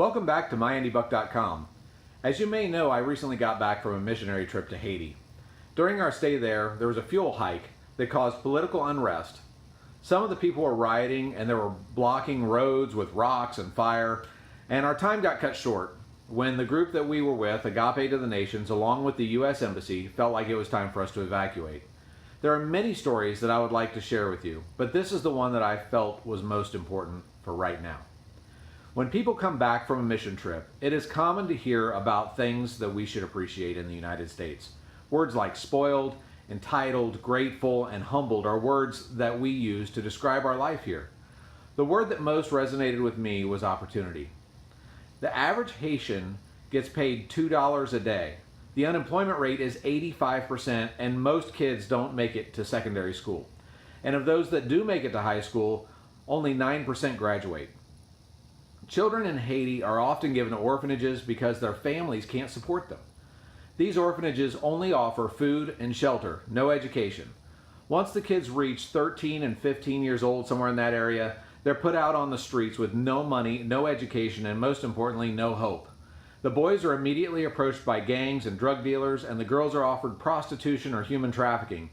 Welcome back to MyAndyBuck.com. As you may know, I recently got back from a missionary trip to Haiti. During our stay there was a fuel hike that caused political unrest. Some of the people were rioting and they were blocking roads with rocks and fire, and our time got cut short when the group that we were with, Agape to the Nations, along with the U.S. Embassy, felt like it was time for us to evacuate. There are many stories that I would like to share with you, but this is the one that I felt was most important for right now. When people come back from a mission trip, it is common to hear about things that we should appreciate in the United States. Words like spoiled, entitled, grateful, and humbled are words that we use to describe our life here. The word that most resonated with me was opportunity. The average Haitian gets paid $2 a day. The unemployment rate is 85%, and most kids don't make it to secondary school. And of those that do make it to high school, only 9% graduate. Children in Haiti are often given to orphanages because their families can't support them. These orphanages only offer food and shelter, no education. Once the kids reach 13 and 15 years old, somewhere in that area, they're put out on the streets with no money, no education, and most importantly, no hope. The boys are immediately approached by gangs and drug dealers, and the girls are offered prostitution or human trafficking.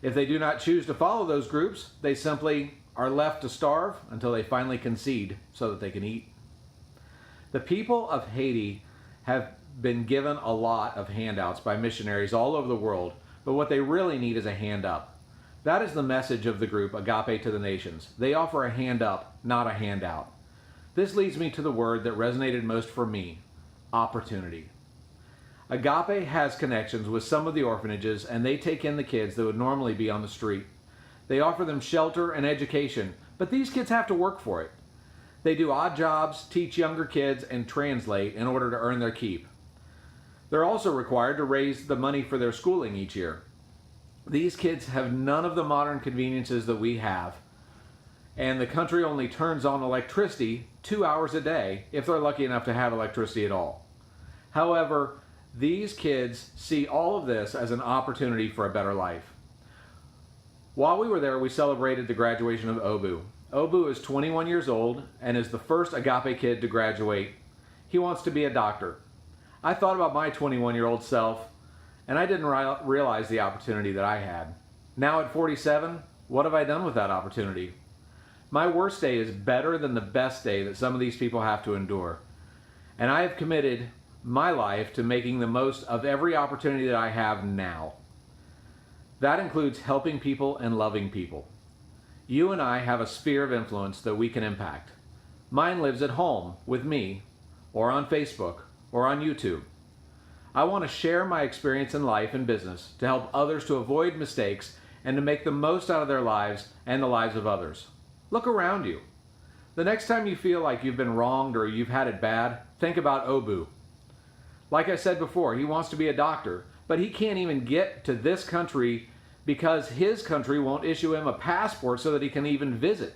If they do not choose to follow those groups, they simply are left to starve until they finally concede so that they can eat. The people of Haiti have been given a lot of handouts by missionaries all over the world, but what they really need is a hand up. That is the message of the group Agape to the Nations. They offer a hand up, not a handout. This leads me to the word that resonated most for me: opportunity. Agape has connections with some of the orphanages, and they take in the kids that would normally be on the street. They offer them shelter and education, but these kids have to work for it. They do odd jobs, teach younger kids, and translate in order to earn their keep. They're also required to raise the money for their schooling each year. These kids have none of the modern conveniences that we have, and the country only turns on electricity 2 hours a day if they're lucky enough to have electricity at all. However, these kids see all of this as an opportunity for a better life. While we were there, we celebrated the graduation of Obu. Obu is 21 years old and is the first Agape kid to graduate. He wants to be a doctor. I thought about my 21-year-old self, and I didn't realize the opportunity that I had. Now at 47, what have I done with that opportunity? My worst day is better than the best day that some of these people have to endure. And I have committed my life to making the most of every opportunity that I have now. That includes helping people and loving people. You and I have a sphere of influence that we can impact. Mine lives at home with me, or on Facebook, or on YouTube. I want to share my experience in life and business to help others to avoid mistakes and to make the most out of their lives and the lives of others. Look around you. The next time you feel like you've been wronged or you've had it bad, think about Obu. Like I said before, he wants to be a doctor, but he can't even get to this country because his country won't issue him a passport so that he can even visit.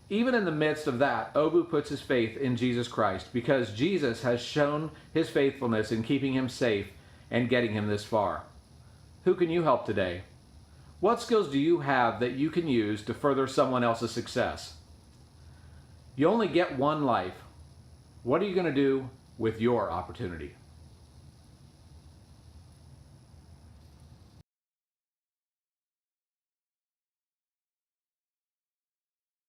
Even in the midst of that, Obu puts his faith in Jesus Christ because Jesus has shown his faithfulness in keeping him safe and getting him this far. Who can you help today? What skills do you have that you can use to further someone else's success? You only get one life. What are you going to do with your opportunity?